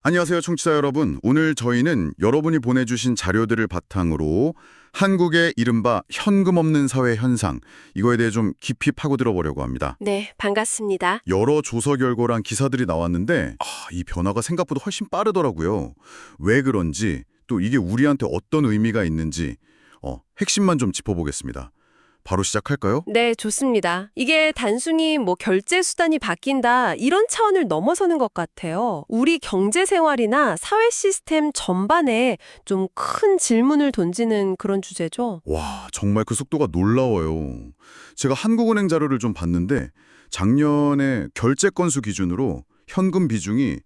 안녕하세요, 청취자 여러분. 오늘 저희는 여러분이 보내주신 자료들을 바탕으로 한국의 이른바 현금 없는 사회 현상, 이거에 대해 좀 깊이 파고들어 보려고 합니다. 네, 반갑습니다. 여러 조사 결과랑 기사들이 나왔는데 이 변화가 생각보다 훨씬 빠르더라고요. 왜 그런지, 또 이게 우리한테 어떤 의미가 있는지 핵심만 좀 짚어보겠습니다. 바로 시작할까요? 네, 좋습니다. 이게 단순히 결제 수단이 바뀐다 이런 차원을 넘어서는 것 같아요. 우리 경제 생활이나 사회 시스템 전반에 좀 큰 질문을 던지는 그런 주제죠. 와, 정말 그 속도가 놀라워요. 제가 한국은행 자료를 좀 봤는데 작년에 결제 건수 기준으로 현금 비중이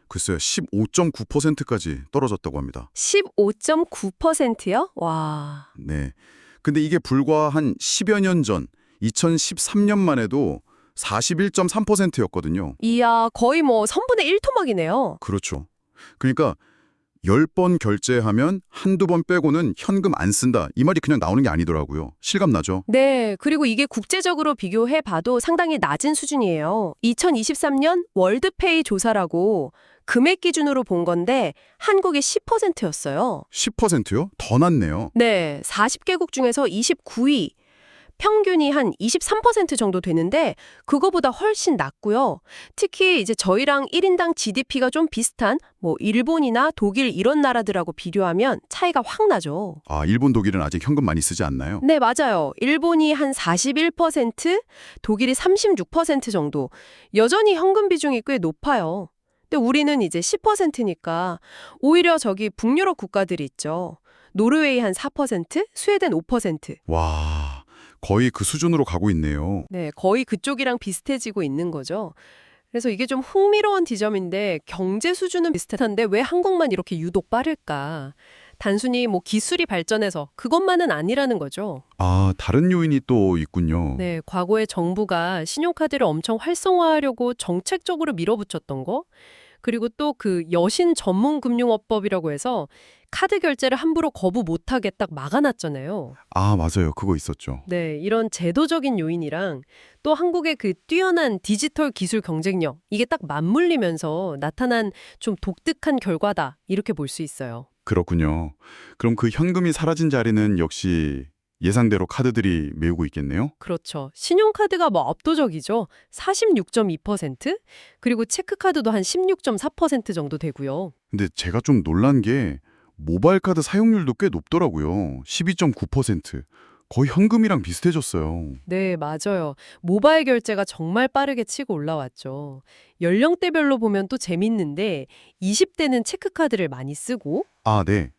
글쎄요, 15.9%까지 떨어졌다고 합니다. 15.9%요? 와. 네. 근데 이게 불과 한 10여 년 전, 2013년만 해도 41.3%였거든요. 이야, 거의 선분의 1 토막이네요. 그렇죠. 그러니까 10번 결제하면 한두 번 빼고는 현금 안 쓴다. 이 말이 그냥 나오는 게 아니더라고요. 실감나죠? 네, 그리고 이게 국제적으로 비교해 봐도 상당히 낮은 수준이에요. 2023년 월드페이 조사라고 금액 기준으로 본 건데 한국이 10%였어요. 10%요? 더 낮네요. 네, 40개국 중에서 29위. 평균이 한 23% 정도 되는데 그거보다 훨씬 낮고요. 특히 이제 저희랑 1인당 GDP가 좀 비슷한 일본이나 독일 이런 나라들하고 비교하면 차이가 확 나죠. 아, 일본, 독일은 아직 현금 많이 쓰지 않나요? 네, 맞아요. 일본이 한 41%, 독일이 36% 정도. 여전히 현금 비중이 꽤 높아요. 근데 우리는 이제 10%니까 오히려 저기 북유럽 국가들이 있죠. 노르웨이 한 4%, 스웨덴 5%. 와, 거의 그 수준으로 가고 있네요. 네, 거의 그쪽이랑 비슷해지고 있는 거죠. 그래서 이게 좀 흥미로운 지점인데 경제 수준은 비슷한데 왜 한국만 이렇게 유독 빠를까? 단순히 기술이 발전해서 그것만은 아니라는 거죠. 아, 다른 요인이 또 있군요. 네, 과거에 정부가 신용카드를 엄청 활성화하려고 정책적으로 밀어붙였던 거, 그리고 또 그 여신 전문 금융업법이라고 해서 카드 결제를 함부로 거부 못하게 딱 막아놨잖아요. 아, 맞아요. 그거 있었죠. 네, 이런 제도적인 요인이랑 또 한국의 그 뛰어난 디지털 기술 경쟁력, 이게 딱 맞물리면서 나타난 좀 독특한 결과다, 이렇게 볼 수 있어요. 그렇군요. 그럼 그 현금이 사라진 자리는 역시 예상대로 카드들이 메우고 있겠네요? 그렇죠. 신용카드가 압도적이죠. 46.2%? 그리고 체크카드도 한 16.4% 정도 되고요. 근데 제가 좀 놀란 게 모바일 카드 사용률도 꽤 높더라고요. 12.9%. 거의 현금이랑 비슷해졌어요. 네, 맞아요. 모바일 결제가 정말 빠르게 치고 올라왔죠. 연령대별로 보면 또 재밌는데 20대는 체크카드를 많이 쓰고 아, 네.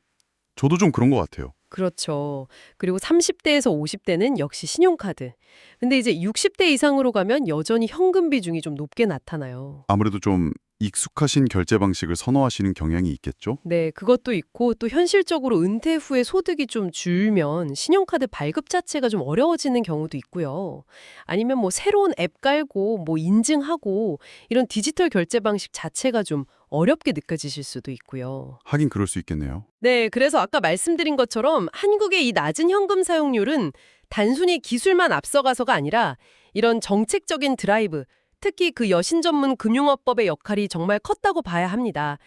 저도 좀 그런 것 같아요. 그렇죠. 그리고 30대에서 50대는 역시 신용카드. 근데 이제 60대 이상으로 가면 여전히 현금 비중이 좀 높게 나타나요. 아무래도 좀 익숙하신 결제 방식을 선호하시는 경향이 있겠죠? 네, 그것도 있고 또 현실적으로 은퇴 후에 소득이 좀 줄면 신용카드 발급 자체가 좀 어려워지는 경우도 있고요. 아니면 새로운 앱 깔고 인증하고 이런 디지털 결제 방식 자체가 좀 어렵게 느껴지실 수도 있고요. 하긴 그럴 수 있겠네요. 네, 그래서 아까 말씀드린 것처럼 한국의 이 낮은 현금 사용률은 단순히 기술만 앞서가서가 아니라 이런 정책적인 드라이브, 특히 그 여신 전문 금융업법의 역할이 정말 컸다고 봐야 합니다.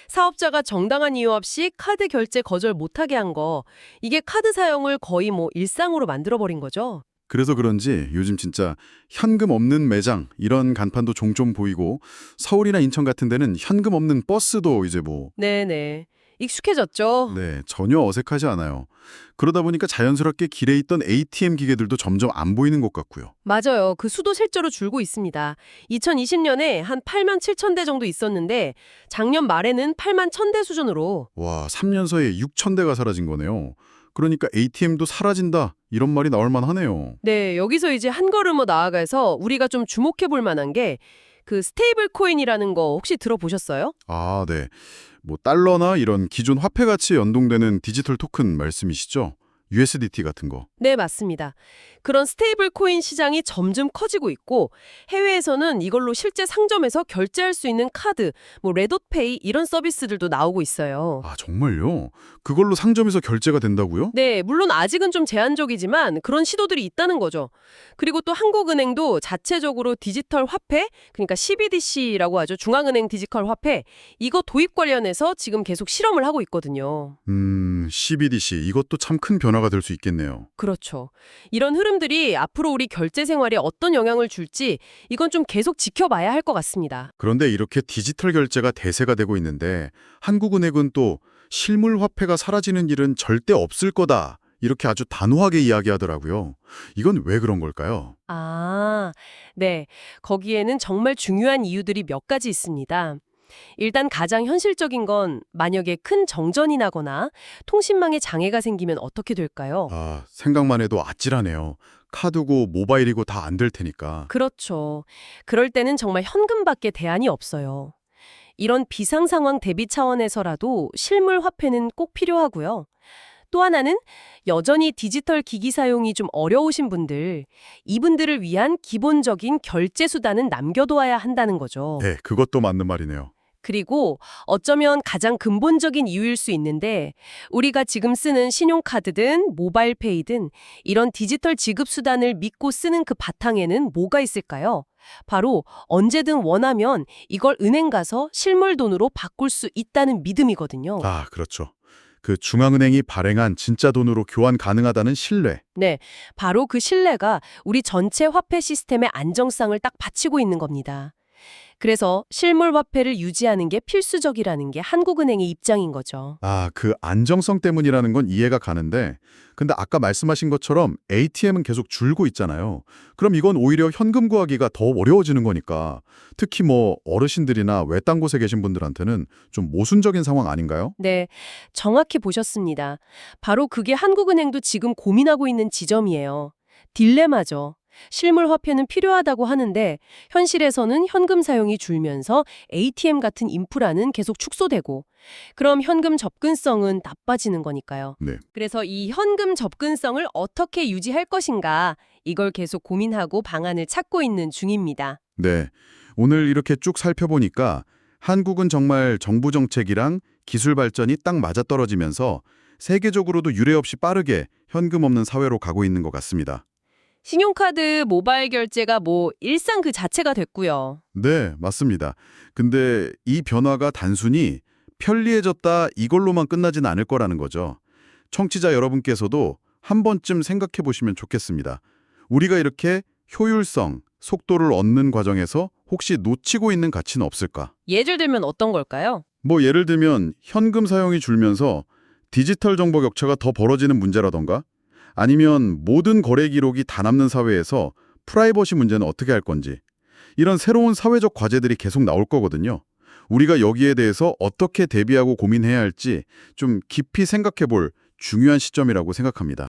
사업자가 정당한 이유 없이 카드 결제 거절 못하게 한 거, 이게 카드 사용을 거의 일상으로 만들어버린 거죠. 그래서 그런지 요즘 진짜 현금 없는 매장 이런 간판도 종종 보이고 서울이나 인천 같은 데는 현금 없는 버스도 이제 네네. 익숙해졌죠. 네, 전혀 어색하지 않아요. 그러다 보니까 자연스럽게 길에 있던 ATM 기계들도 점점 안 보이는 것 같고요. 맞아요. 그 수도 실제로 줄고 있습니다. 2020년에 한 8만 7천 대 정도 있었는데 작년 말에는 8만 1천 대 수준으로. 와, 3년 사이에 6천 대가 사라진 거네요. 그러니까 ATM도 사라진다 이런 말이 나올 만하네요. 네, 여기서 이제 한 걸음 나아가서 우리가 좀 주목해 볼 만한 게 그 스테이블 코인이라는 거 혹시 들어보셨어요? 아, 네. 달러나 이런 기존 화폐 가치에 연동되는 디지털 토큰 말씀이시죠? USDT 같은 거. 네, 맞습니다. 그런 스테이블 코인 시장이 점점 커지고 있고 해외에서는 이걸로 실제 상점에서 결제할 수 있는 카드, 레돗페이 이런 서비스들도 나오고 있어요. 아, 정말요? 그걸로 상점에서 결제가 된다고요? 네, 물론 아직은 좀 제한적이지만 그런 시도들이 있다는 거죠. 그리고 또 한국은행도 자체적으로 디지털 화폐, 그러니까 CBDC라고 하죠. 중앙은행 디지털 화폐, 이거 도입 관련해서 지금 계속 실험을 하고 있거든요. CBDC 이것도 참 큰 변화가 될 수 있겠네요. 그렇죠. 이런 흐름들이 앞으로 우리 결제 생활에 어떤 영향을 줄지 이건 좀 계속 지켜봐야 할 것 같습니다. 그런데 이렇게 디지털 결제가 대세가 되고 있는데 한국은행은 또 실물 화폐가 사라지는 일은 절대 없을 거다. 이렇게 아주 단호하게 이야기하더라고요. 이건 왜 그런 걸까요? 네. 거기에는 정말 중요한 이유들이 몇 가지 있습니다. 일단 가장 현실적인 건 만약에 큰 정전이 나거나 통신망에 장애가 생기면 어떻게 될까요? 아, 생각만 해도 아찔하네요. 카드고 모바일이고 다 안 될 테니까. 그렇죠. 그럴 때는 정말 현금밖에 대안이 없어요. 이런 비상 상황 대비 차원에서라도 실물 화폐는 꼭 필요하고요. 또 하나는 여전히 디지털 기기 사용이 좀 어려우신 분들, 이분들을 위한 기본적인 결제 수단은 남겨둬야 한다는 거죠. 네, 그것도 맞는 말이네요. 그리고 어쩌면 가장 근본적인 이유일 수 있는데 우리가 지금 쓰는 신용카드든 모바일페이든 이런 디지털 지급 수단을 믿고 쓰는 그 바탕에는 뭐가 있을까요? 바로 언제든 원하면 이걸 은행 가서 실물 돈으로 바꿀 수 있다는 믿음이거든요. 아, 그렇죠. 그 중앙은행이 발행한 진짜 돈으로 교환 가능하다는 신뢰. 네, 바로 그 신뢰가 우리 전체 화폐 시스템의 안정성을 딱 받치고 있는 겁니다. 그래서 실물 화폐를 유지하는 게 필수적이라는 게 한국은행의 입장인 거죠. 아, 그 안정성 때문이라는 건 이해가 가는데 근데 아까 말씀하신 것처럼 ATM은 계속 줄고 있잖아요. 그럼 이건 오히려 현금 구하기가 더 어려워지는 거니까 특히 어르신들이나 외딴 곳에 계신 분들한테는 좀 모순적인 상황 아닌가요? 네, 정확히 보셨습니다. 바로 그게 한국은행도 지금 고민하고 있는 지점이에요. 딜레마죠. 실물 화폐는 필요하다고 하는데 현실에서는 현금 사용이 줄면서 ATM 같은 인프라는 계속 축소되고 그럼 현금 접근성은 나빠지는 거니까요. 네. 그래서 이 현금 접근성을 어떻게 유지할 것인가 이걸 계속 고민하고 방안을 찾고 있는 중입니다. 네. 오늘 이렇게 쭉 살펴보니까 한국은 정말 정부 정책이랑 기술 발전이 딱 맞아떨어지면서 세계적으로도 유례 없이 빠르게 현금 없는 사회로 가고 있는 것 같습니다. 신용카드, 모바일 결제가 일상 그 자체가 됐고요. 네, 맞습니다. 근데 이 변화가 단순히 편리해졌다 이걸로만 끝나진 않을 거라는 거죠. 청취자 여러분께서도 한 번쯤 생각해 보시면 좋겠습니다. 우리가 이렇게 효율성, 속도를 얻는 과정에서 혹시 놓치고 있는 가치는 없을까? 예를 들면 어떤 걸까요? 예를 들면 현금 사용이 줄면서 디지털 정보 격차가 더 벌어지는 문제라던가 아니면 모든 거래 기록이 다 남는 사회에서 프라이버시 문제는 어떻게 할 건지 이런 새로운 사회적 과제들이 계속 나올 거거든요. 우리가 여기에 대해서 어떻게 대비하고 고민해야 할지 좀 깊이 생각해 볼 중요한 시점이라고 생각합니다.